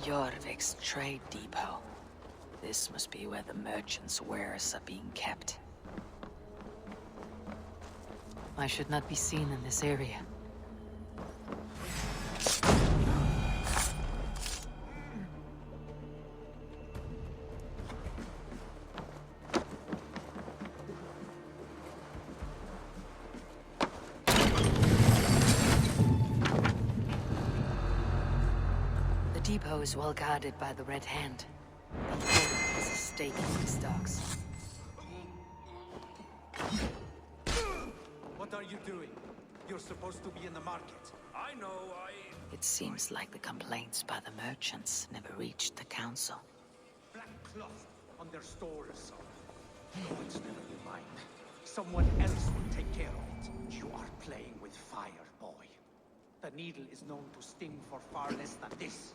Jorvik's trade depot. This must be where the merchants' wares are being kept. I should not be seen in this area. The depot is well guarded by the Red Hand. The owner has a stake in these docks. What are you doing? You're supposed to be in the market. I know, It seems like the complaints by the merchants never reached the council. Black cloth on their stores. Oh, it's never you mind. Someone else will take care of it. You are playing with fire, boy. The needle is known to sting for far less than this.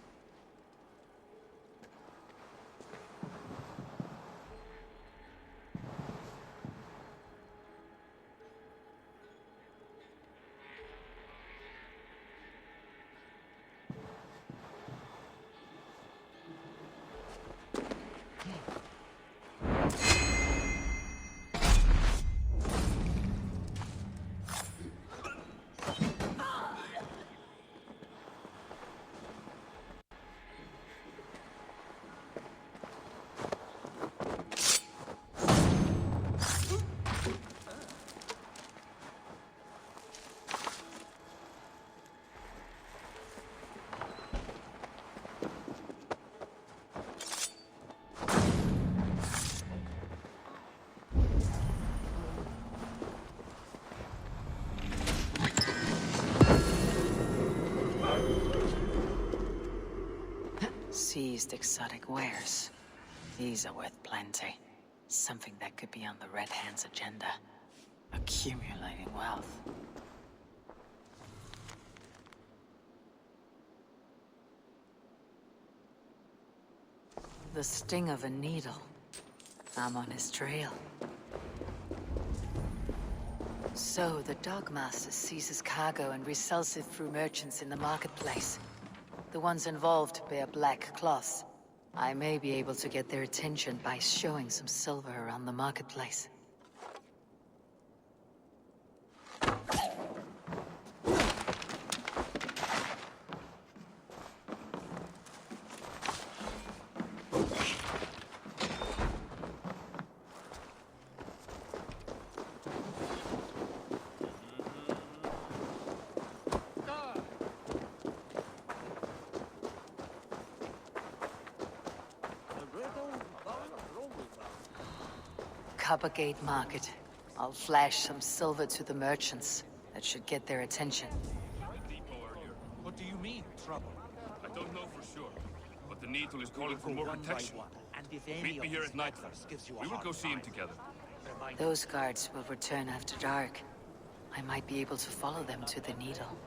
Seized exotic wares. These are worth plenty. Something that could be on the Red Hand's agenda. Accumulating wealth. The sting of a needle. I'm on his trail. So, the Dogmaster seizes cargo and resells it through merchants in the marketplace. The ones involved bear black cloths. I may be able to get their attention by showing some silver around the marketplace. Coppergate Market. I'll flash some silver to the merchants. That should get their attention. What do you mean, trouble? I don't know for sure, but the Needle is calling for more protection. Meet me here at night. We will go see him together. Those guards will return after dark. I might be able to follow them to the Needle.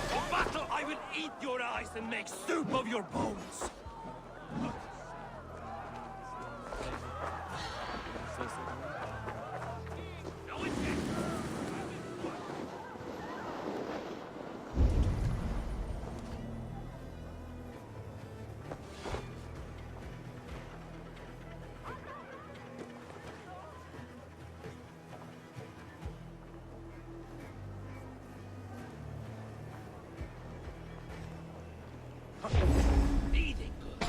For battle, I will eat your eyes and make soup of your bones! Eating good.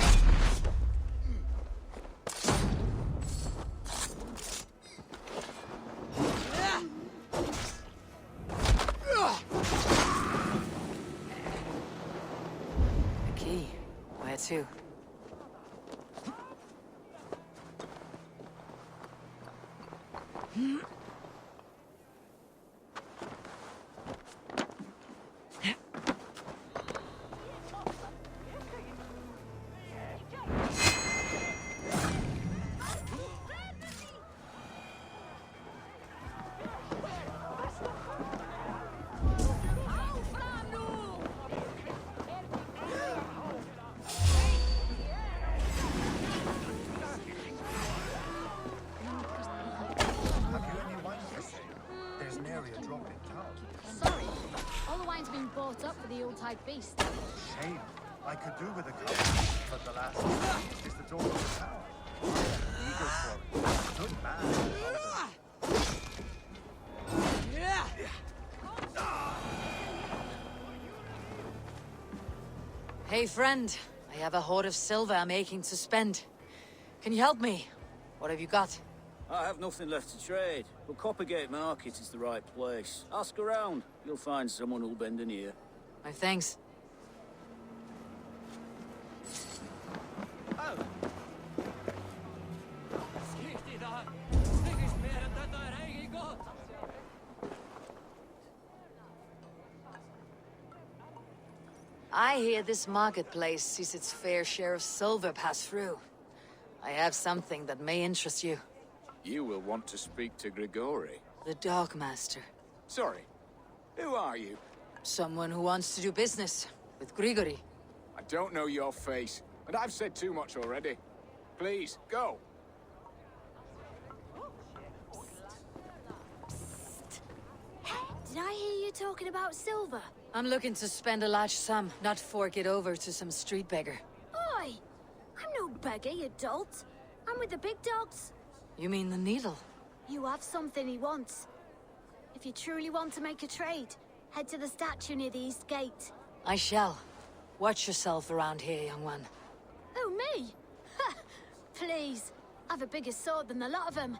The key. Where to? Sorry, all the wine's been bought up for the Yuletide feast. Shame. I could do with a couple, but the last thing is the door of the town. Eager for it. Good man. Hey, friend. I have a hoard of silver I'm aching to spend. Can you help me? What have you got? I have nothing left to trade, but Coppergate Market is the right place. Ask around. You'll find someone who'll bend an ear. My thanks. I hear this marketplace sees its fair share of silver pass through. I have something that may interest you. You will want to speak to Grigori. The Dogmaster. Sorry, who are you? Someone who wants to do business with Grigori. I don't know your face, and I've said too much already. Please, go. Did I hear you talking about silver? I'm looking to spend a large sum, not fork it over to some street beggar. Oi! I'm no beggar, you dolt. I'm with the big dogs. You mean the needle? You have something he wants. If you truly want to make a trade, head to the statue near the east gate. I shall. Watch yourself around here, young one. Oh, me? Ha! Please. I've a bigger sword than the lot of them.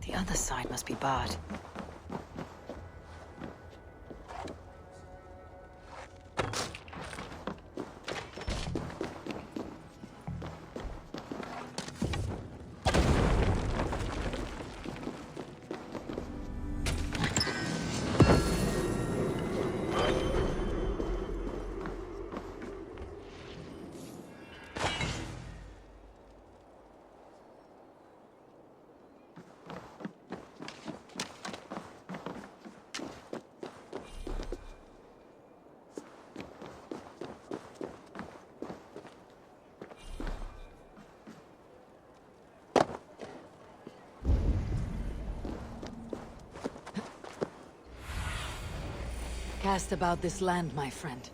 The other side must be barred. Cast about this land, my friend.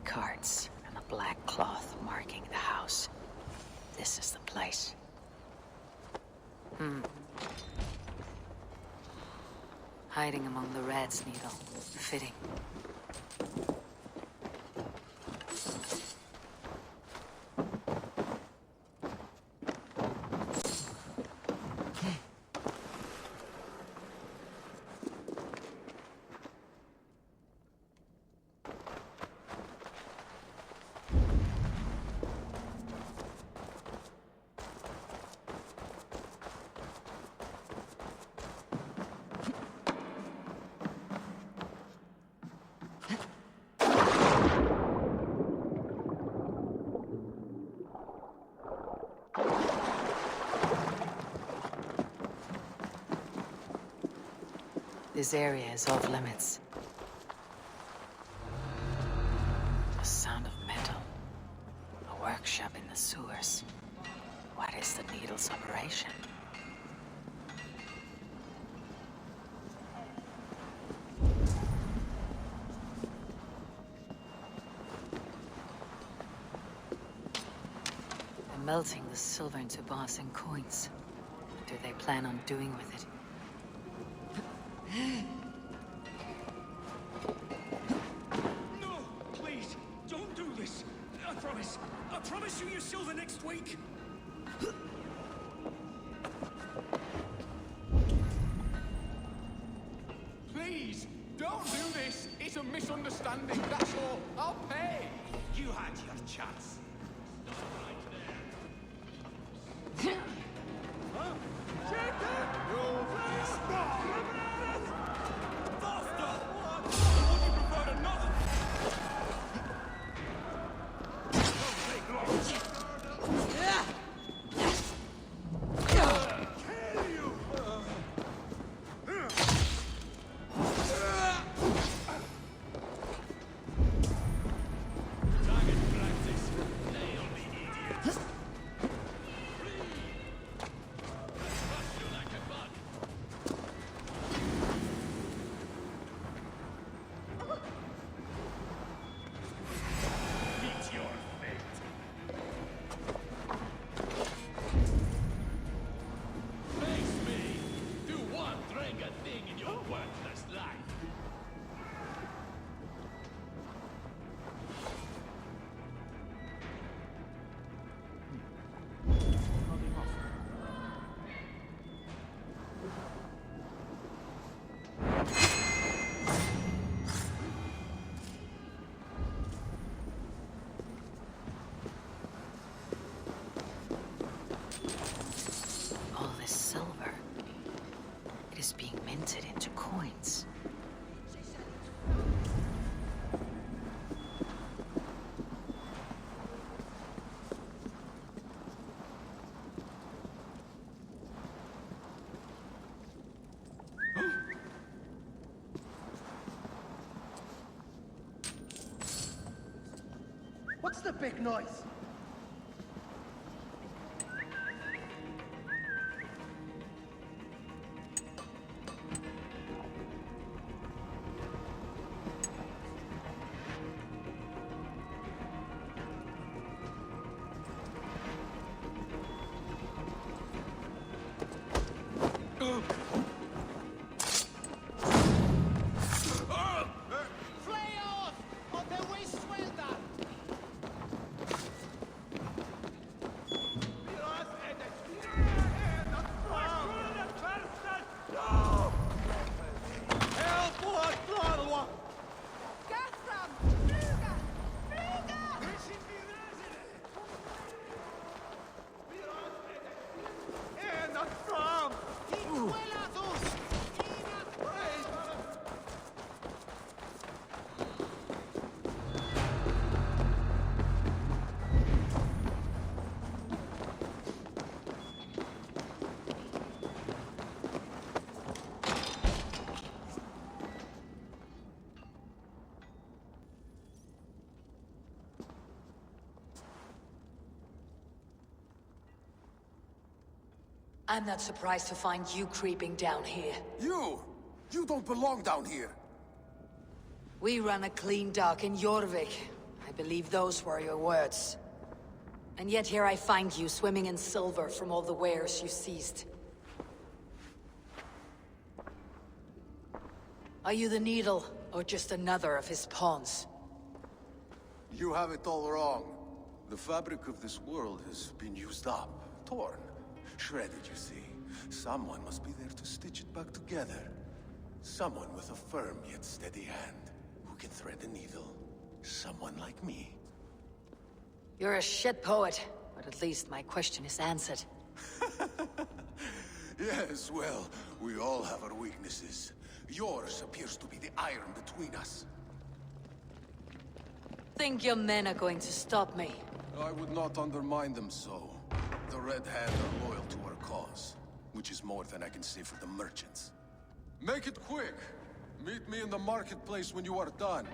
Carts and a black cloth marking the house. This is the place. Hiding among the rat's needle. Fitting. This area is off limits. The sound of metal. A workshop in the sewers. What is the needle's operation? They're melting the silver into bars and coins. What do they plan on doing with it? No! Please! Don't do this! I promise! I promise you your silver next week! It's a misunderstanding, that's all. I'll pay. You had your chance. All this silver. It is being minted into coins. What's the big noise? I'm not surprised to find you creeping down here. You! You don't belong down here! We run a clean dock in Jorvik. I believe those were your words. And yet here I find you swimming in silver from all the wares you seized. Are you the Needle, or just another of his pawns? You have it all wrong. The fabric of this world has been used up, torn, shredded, you see. Someone must be there to stitch it back together. Someone with a firm yet steady hand, who can thread the needle. Someone like me. You're a shit poet, but at least my question is answered. Yes, well, we all have our weaknesses. Yours appears to be the iron between us. Think your men are going to stop me? I would not undermine them so. The Red Hand are loyal to our cause, which is more than I can say for the merchants. Make it quick! Meet me in the marketplace when you are done.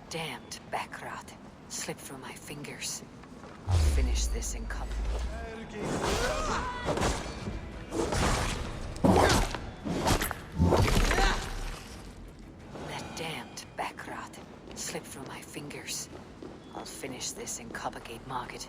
damned backrat slipped through my fingers. I'll finish this in cup. That damned backrat slipped through my fingers. I'll finish this in Coppergate Market.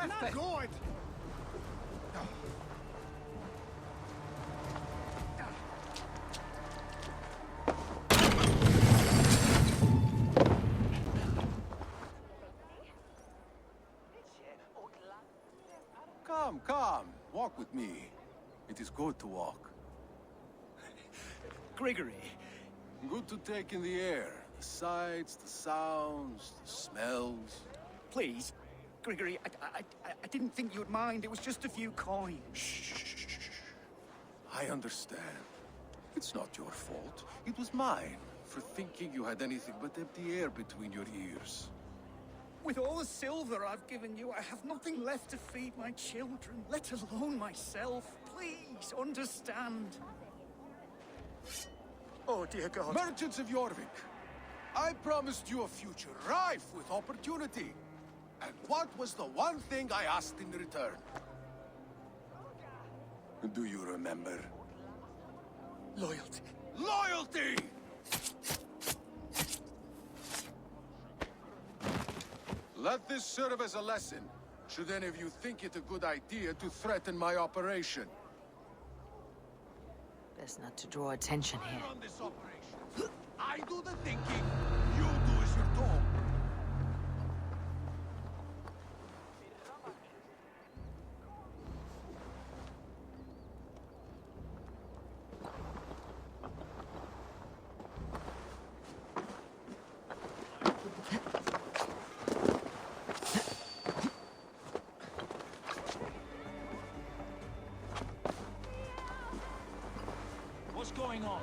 Not good! Come. Walk with me. It is good to walk. Grigory, Good to take in the air. The sights, the sounds, the smells. please. Grigory, I didn't think you'd mind. It was just a few coins. Shh. I understand. It's not your fault. It was mine for thinking you had anything but empty air between your ears. With all the silver I've given you, I have nothing left to feed my children, let alone myself. Please, understand. Oh, dear God. Merchants of Jorvik, I promised you a future rife with opportunity. And what was the one thing I asked in return? Do you remember? Loyalty. Loyalty! Let this serve as a lesson, should any of you think it a good idea to threaten my operation. Best not to draw attention here. On this operation. I do the thinking, you do as you're told. What's going on?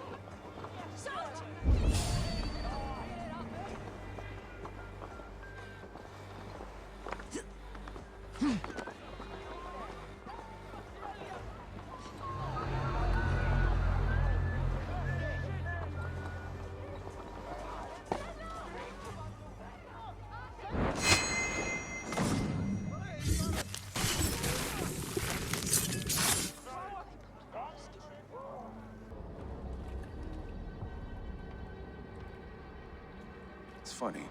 It's funny.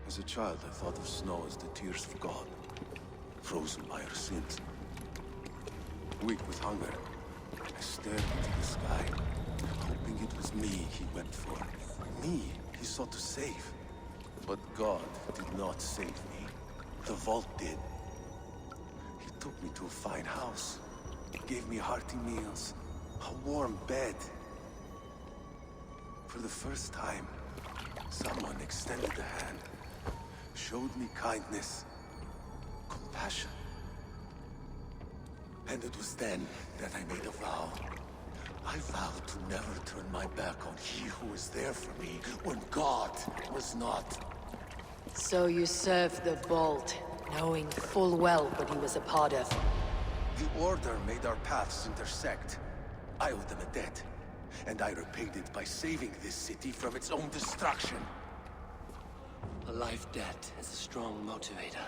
As a child, I thought of snow as the tears of God, frozen by our sins. Weak with hunger, I stared into the sky, hoping it was me he went for. Me he sought to save. But God did not save me. The vault did. He took me to a fine house, gave me hearty meals, a warm bed. For the first time, someone extended a hand, showed me kindness, compassion. And it was then that I made a vow. I vowed to never turn my back on he who was there for me when God was not. So you served the Vault, knowing full well what he was a part of. The Order made our paths intersect. I owed them a debt, and I repaid it by saving this city from its own destruction. A life debt is a strong motivator.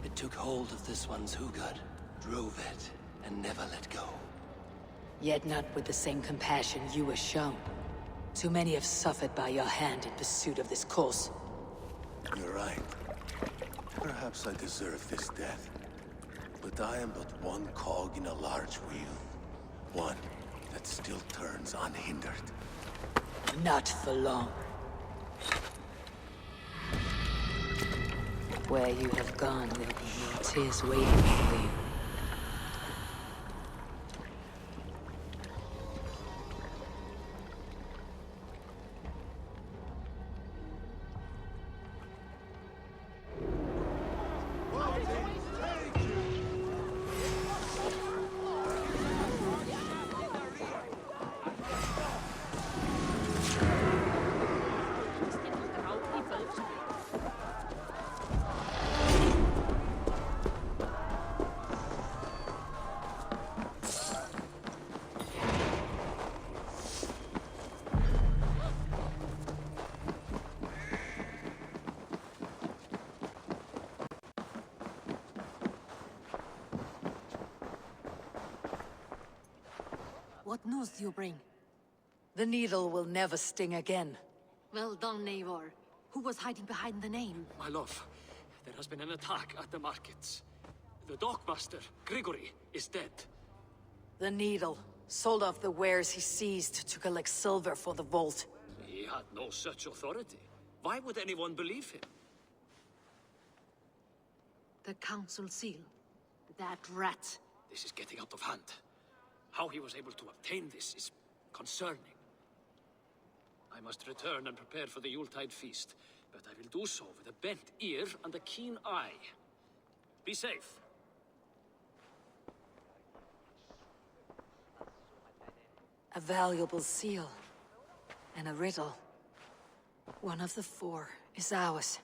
It took hold of this one's Hugad, drove it, and never let go. Yet not with the same compassion you were shown. Too many have suffered by your hand in pursuit of this cause. You're right. Perhaps I deserve this death. But I am but one cog in a large wheel. One that still turns unhindered. Not for long. Where you have gone, there'll be more tears waiting for you. What news do you bring? The needle will never sting again. Well done, Eivor. Who was hiding behind the name? My love, there has been an attack at the markets. The dockmaster, Grigory, is dead. The needle sold off the wares he seized to collect silver for the vault. He had no such authority. Why would anyone believe him? The council seal. That rat. This is getting out of hand. How he was able to obtain this is concerning. I must return and prepare for the Yuletide feast, but I will do so with a bent ear and a keen eye. Be safe. A valuable seal. And a riddle. One of the four is ours.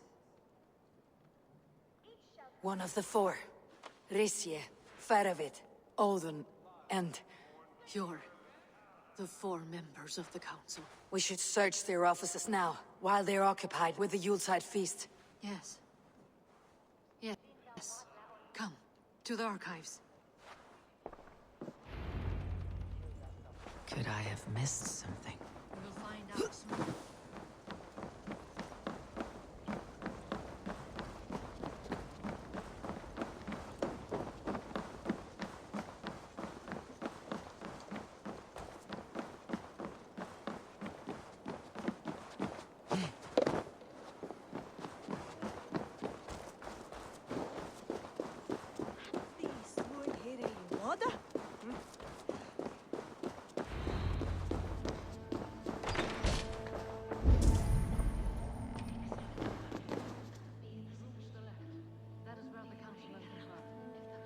One of the four. Risje, Faravit, Odin, and... You're the four members of the council. We should search their offices now, while they're occupied with the Yuletide feast. Yes. Yes. Come, to the archives. Could I have missed something? We'll find out soon.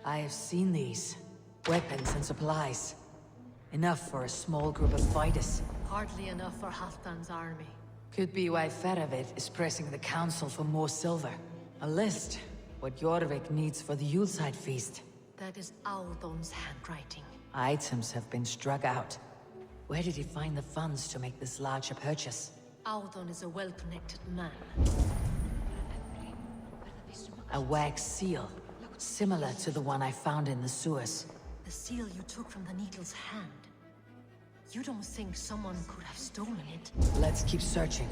I have seen these. Weapons and supplies. Enough for a small group of fighters. Hardly enough for Halfdan's army. Could be why Faravit is pressing the council for more silver. A list. What Jorvik needs for the Yuletide feast. That is Audon's handwriting. Items have been struck out. Where did he find the funds to make this larger purchase? Audon is a well-connected man. A wax seal. Similar to the one I found in the sewers. The seal you took from the needle's hand. You don't think someone could have stolen it? Let's keep searching.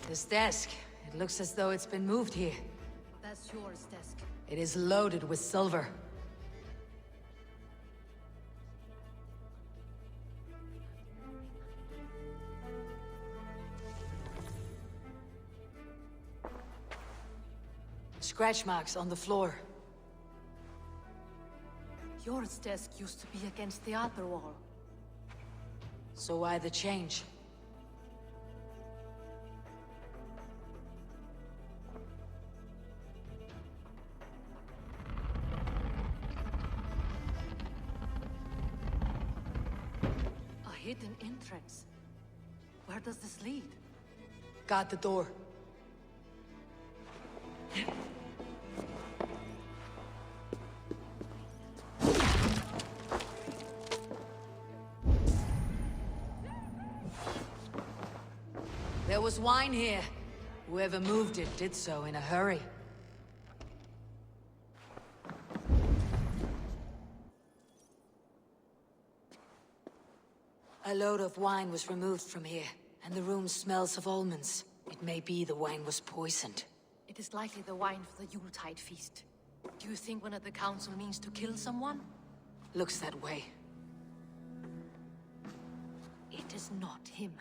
This desk. It looks as though it's been moved here. That's yours, desk. It is loaded with silver. Scratch marks on the floor. Yours desk used to be against the other wall. So why the change? hidden entrance. Where does this lead? Guard the door. There was wine here. Whoever moved it did so in a hurry. A load of wine was removed from here, and the room smells of almonds. It may be the wine was poisoned. It is likely the wine for the Yuletide feast. Do you think one of the council means to kill someone? Looks that way. It is not him,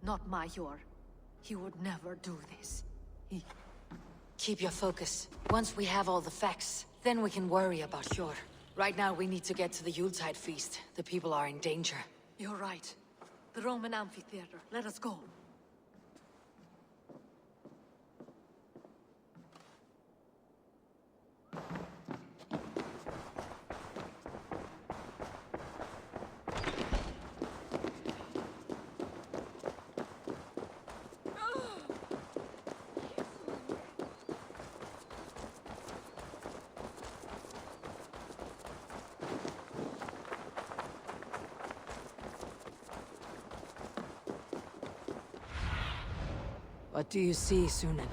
not Major. He would never do this. Keep your focus. Once we have all the facts, then we can worry about Hjor. Right now, we need to get to the Yuletide feast. The people are in danger. You're right. The Roman amphitheater. Let us go. What do you see, Sunan?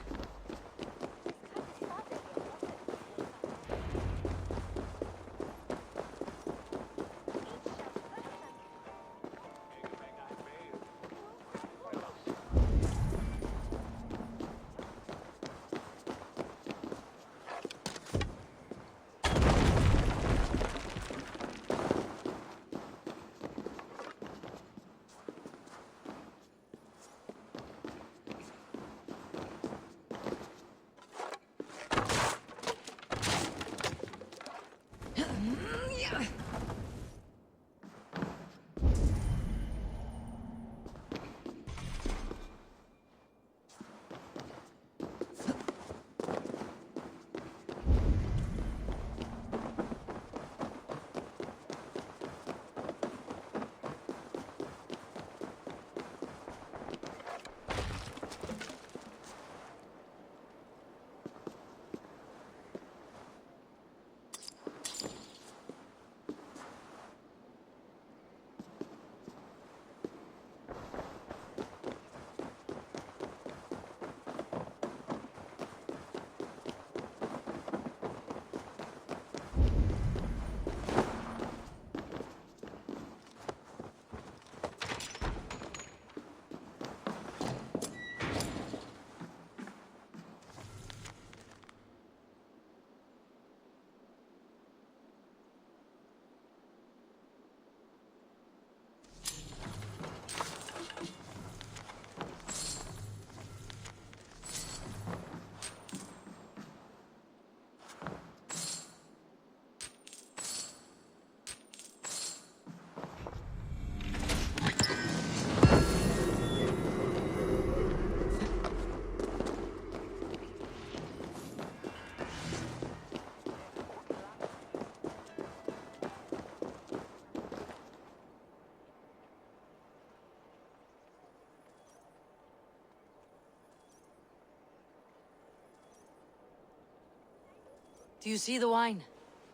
Do you see the wine?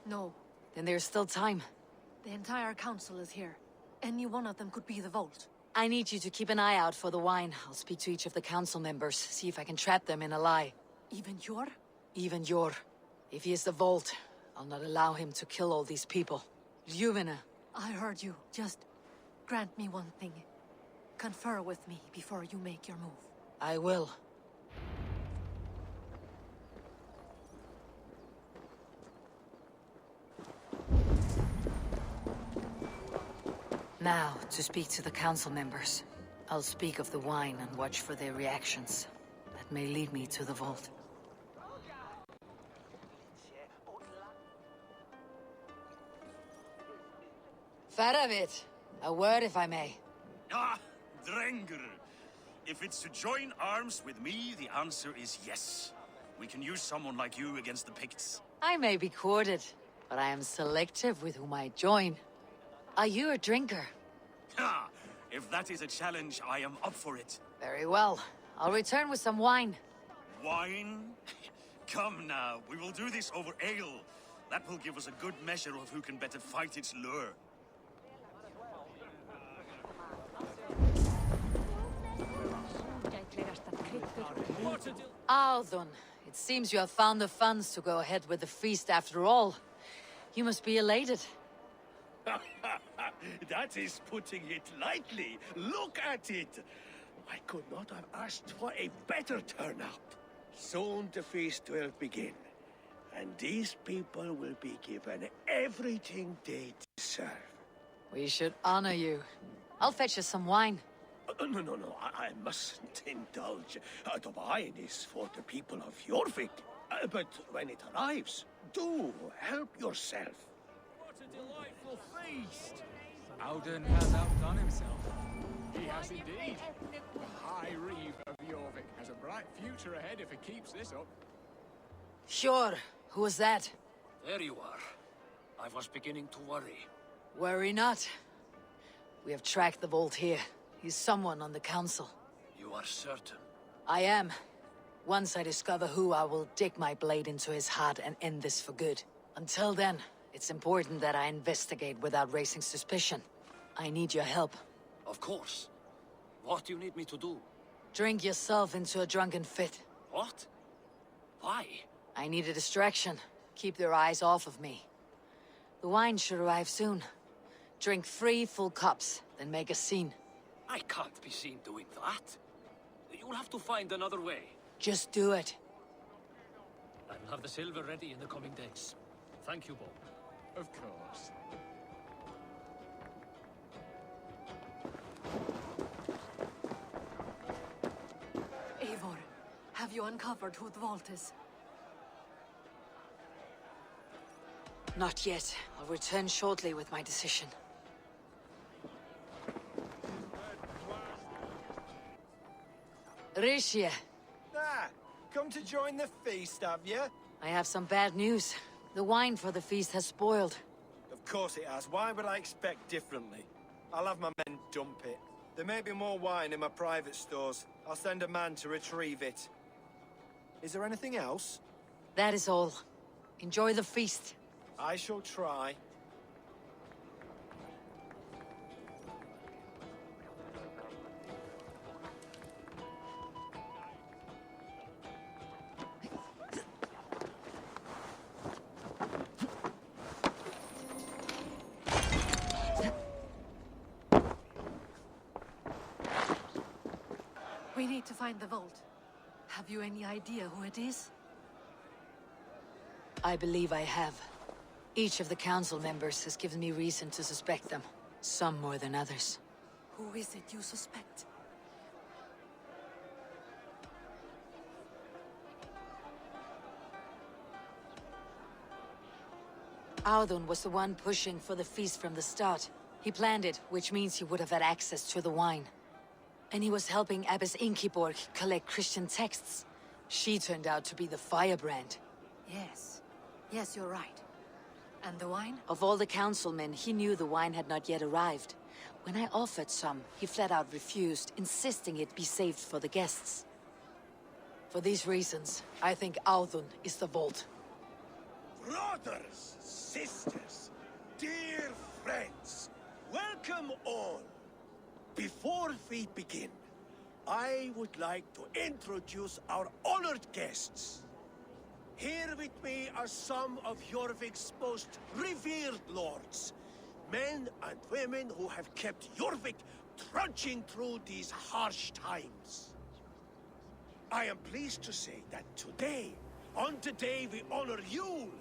No. Then there's still time. The entire council is here. Any one of them could be the vault. I need you to keep an eye out for the wine. I'll speak to each of the council members, see if I can trap them in a lie. Even Hjor? Even Hjor. If he is the vault, I'll not allow him to kill all these people. Ljuvena. I heard you. Just grant me one thing. Confer with me before you make your move. I will. Now, to speak to the council members. I'll speak of the wine and watch for their reactions. That may lead me to the vault. Faravit, a word if I may. Ah, Drenger. If it's to join arms with me, the answer is yes. We can use someone like you against the Picts. I may be courted, but I am selective with whom I join. Are you a drinker? Ha! If that is a challenge, I am up for it. Very well. I'll return with some wine. Wine? Come now, we will do this over ale. That will give us a good measure of who can better fight its lure. Althun, it seems you have found the funds to go ahead with the feast after all. You must be elated. That is putting it lightly. Look at it. I could not have asked for a better turnout. Soon the feast will begin, and these people will be given everything they deserve. We should honor you. I'll fetch you some wine. No, I mustn't indulge. The wine is for the people of Jorvik. But when it arrives, do help yourself. What a delightful feast! Audun has outdone himself. He has indeed. The High Reeve of Jorvik has a bright future ahead if he keeps this up. Sure. Who was that? There you are. I was beginning to worry. Worry not. We have tracked the Vault here. He's someone on the council. You are certain? I am. Once I discover who, I will dig my blade into his heart and end this for good. Until then, it's important that I investigate without raising suspicion. I need your help. Of course. What do you need me to do? Drink yourself into a drunken fit. What? Why? I need a distraction. Keep their eyes off of me. The wine should arrive soon. Drink 3 full cups, then make a scene. I can't be seen doing that. You'll have to find another way. Just do it. I'll have the silver ready in the coming days. Thank you both. Of course. Eivor, have you uncovered who the vault is? Not yet. I'll return shortly with my decision. Rishia, Ah, come to join the feast, have you? I have some bad news. The wine for the feast has spoiled. Of course it has. Why would I expect differently? I'll have my men dump it. There may be more wine in my private stores. I'll send a man to retrieve it. Is there anything else? That is all. Enjoy the feast. I shall try. We need to find the vault. Have you any idea who it is? I believe I have. Each of the council members has given me reason to suspect them. Some more than others. Who is it you suspect? Audun was the one pushing for the feast from the start. He planned it, which means he would have had access to the wine. And he was helping Abbess Inkiborg collect Christian texts. She turned out to be the firebrand. Yes. Yes, you're right. And the wine? Of all the councilmen, he knew the wine had not yet arrived. When I offered some, he flat out refused, insisting it be saved for the guests. For these reasons, I think Audun is the vault. Brothers, sisters, dear friends, welcome all. Before we begin, I would like to introduce our honored guests. Here with me are some of Jorvik's most revered lords. Men and women who have kept Jorvik trudging through these harsh times. I am pleased to say that today, on the day we honor you,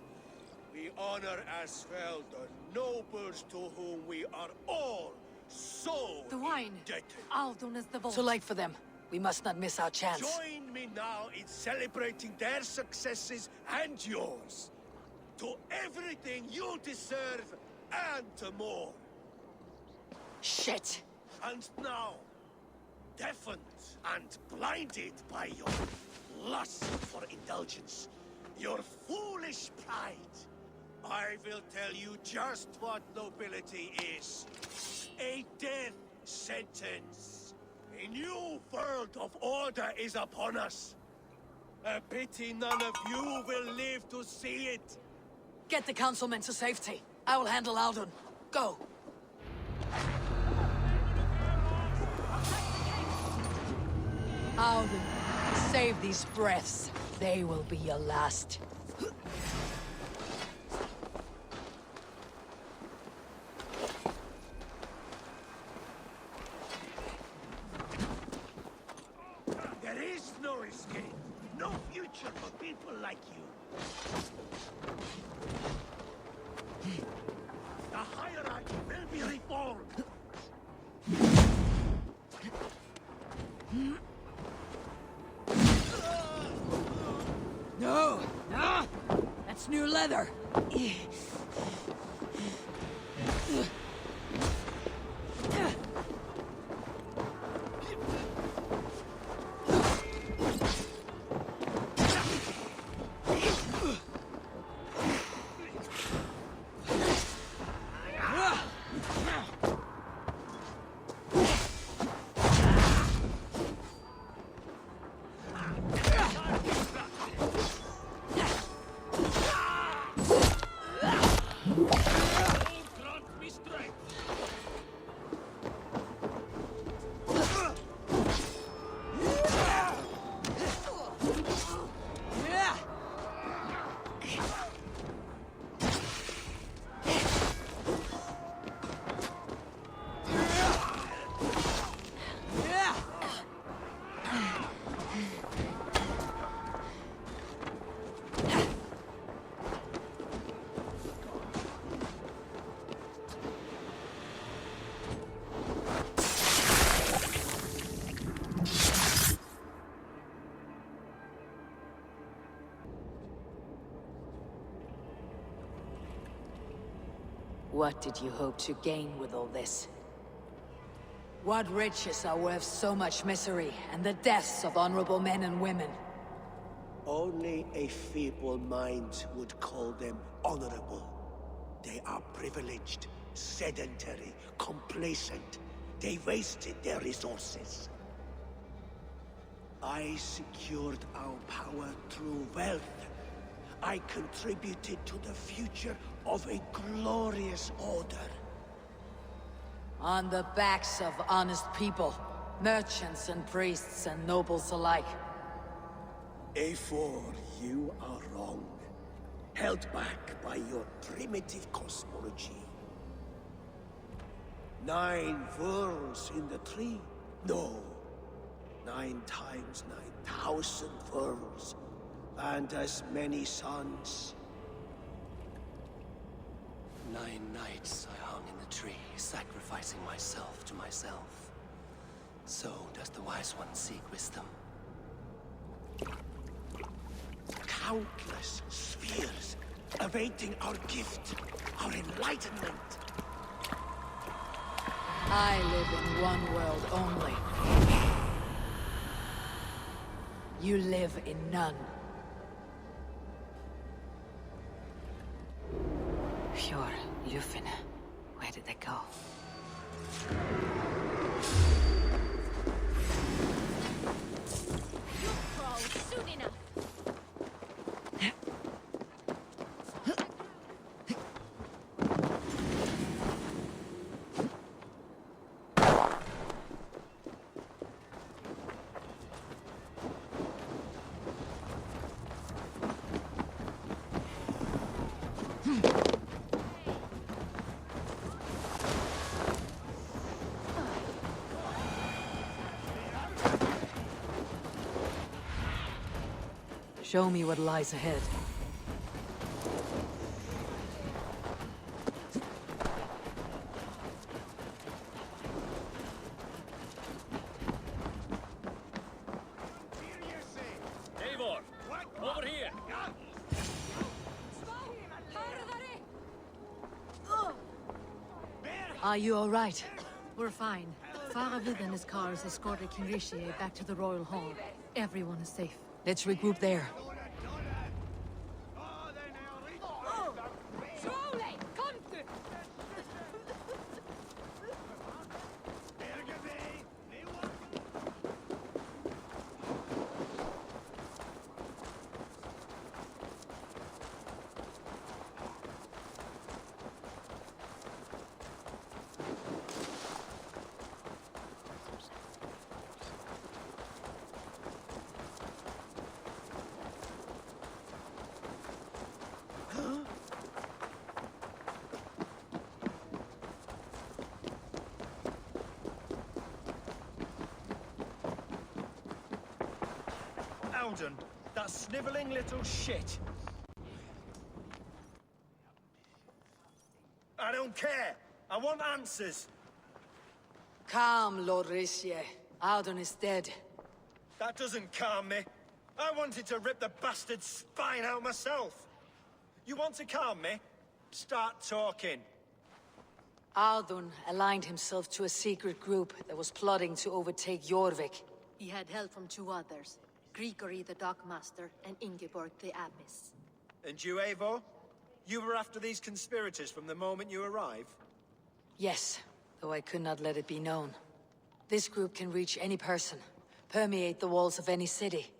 we honor as well the nobles to whom we are all so the wine. indebted. Audun is the vault. Too late for them. We must not miss our chance. Join me now in celebrating their successes and yours. To everything you deserve and more. Shit! And now, deafened and blinded by your lust for indulgence, your foolish pride, I will tell you just what nobility is. A death sentence. A new world of order is upon us. A pity none of you will live to see it. Get the councilmen to safety. I will handle Aldon. Go. Aldon, save these breaths. They will be your last. There is no escape. No future for people like you. The hierarchy will be reformed. No! No! That's new leather! What did you hope to gain with all this? What riches are worth so much misery and the deaths of honorable men and women? Only a feeble mind would call them honorable. They are privileged, sedentary, complacent. They wasted their resources. I secured our power through wealth. I contributed to the future of a glorious order. On the backs of honest people, merchants and priests and nobles alike. A4, you are wrong. Held back by your primitive cosmology. 9 worlds in the tree? No. 9 times 9,000 worlds. And as many suns. 9 nights I hung in the tree, sacrificing myself to myself. So does the Wise One seek wisdom. Countless spheres, awaiting our gift, our enlightenment. I live in one world only. You live in none. Pure, Lufin. Where did they go? You'll crawl soon enough. Show me what lies ahead. Eivor, over here! Are you all right? We're fine. Faravid and his cars escorted King Rishi back to the Royal Hall. Everyone is safe. Let's regroup there. Alden, that sniveling little shit. I don't care. I want answers. Calm, Lord Ricie. Alden is dead. That doesn't calm me. I wanted to rip the bastard's spine out myself. You want to calm me? Start talking. Alden aligned himself to a secret group that was plotting to overtake Jorvik. He had help from two others, Grigory the Dockmaster and Ingeborg the Abbess. And you, Eivor? You were after these conspirators from the moment you arrived? Yes, though I could not let it be known. This group can reach any person, permeate the walls of any city.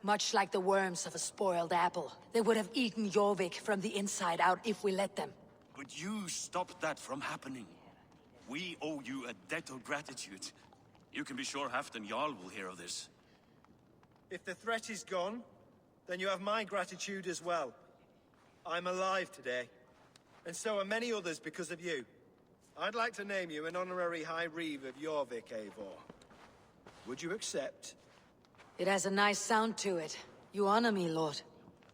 Much like the worms of a spoiled apple. They would have eaten Jorvik from the inside out if we let them. But you stopped that from happening. We owe you a debt of gratitude. You can be sure Halfdan Jarl will hear of this. If the threat is gone, then you have my gratitude as well. I'm alive today, and so are many others because of you. I'd like to name you an honorary High Reeve of Jorvik, Eivor. Would you accept? It has a nice sound to it. You honor me, Lord.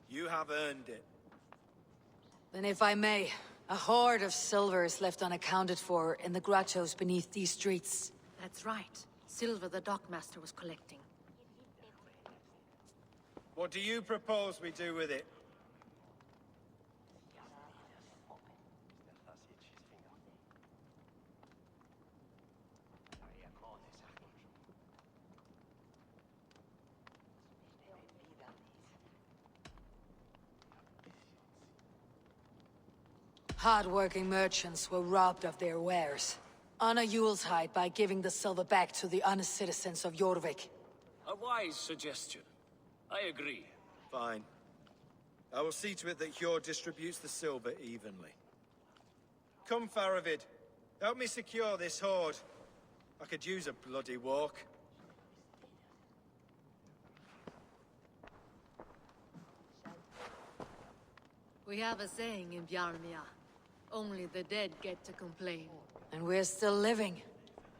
You have earned it. Then if I may, a hoard of silver is left unaccounted for in the grottos beneath these streets. That's right. Silver the Dockmaster was collecting. What do you propose we do with it? Hard-working merchants were robbed of their wares. Honor Yuletide by giving the silver back to the honest citizens of Jorvik. A wise suggestion. I agree. Fine. I will see to it that Hjord distributes the silver evenly. Come, Faravid. Help me secure this hoard. I could use a bloody walk. We have a saying in Bjarmia. Only the dead get to complain. And we're still living.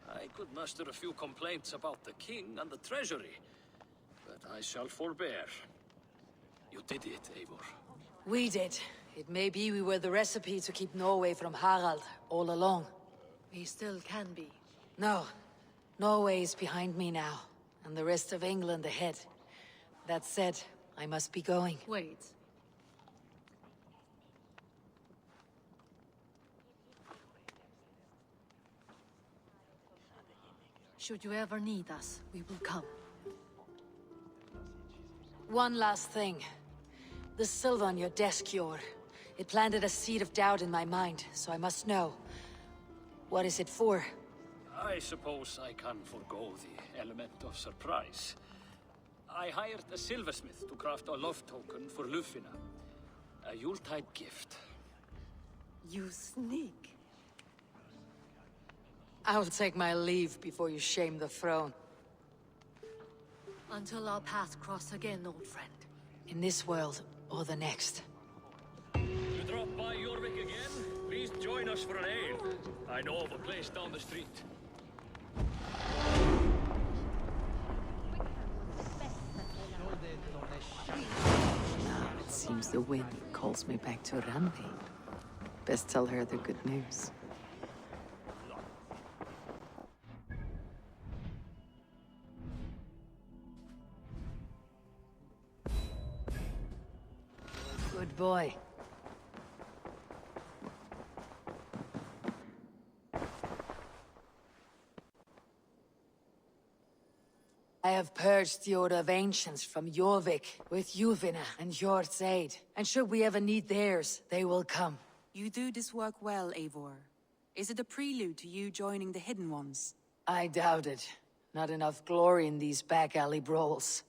I could muster a few complaints about the king and the treasury, but I shall forbear. You did it, Eivor. We did. It may be we were the recipe to keep Norway from Harald all along. We still can be. No. Norway is behind me now, and the rest of England ahead. That said, I must be going. Wait. Should you ever need us, we will come. One last thing. The silver on your desk, Jord. It planted a seed of doubt in my mind, so I must know. What is it for? I suppose I can forgo the element of surprise. I hired a silversmith to craft a love token for Lufina. A Yuletide gift. You sneak. I'll take my leave before you shame the throne. Until our paths cross again, old friend. In this world, or the next. You drop by Jorvik again? Please join us for an ale. I know of a place down the street. Now it seems the wind calls me back to Randi. Best tell her the good news. Good boy. I have purged the Order of Ancients from Jorvik with Yuvina and Hjord's aid. And should we ever need theirs, they will come. You do this work well, Eivor. Is it a prelude to you joining the Hidden Ones? I doubt it. Not enough glory in these back alley brawls.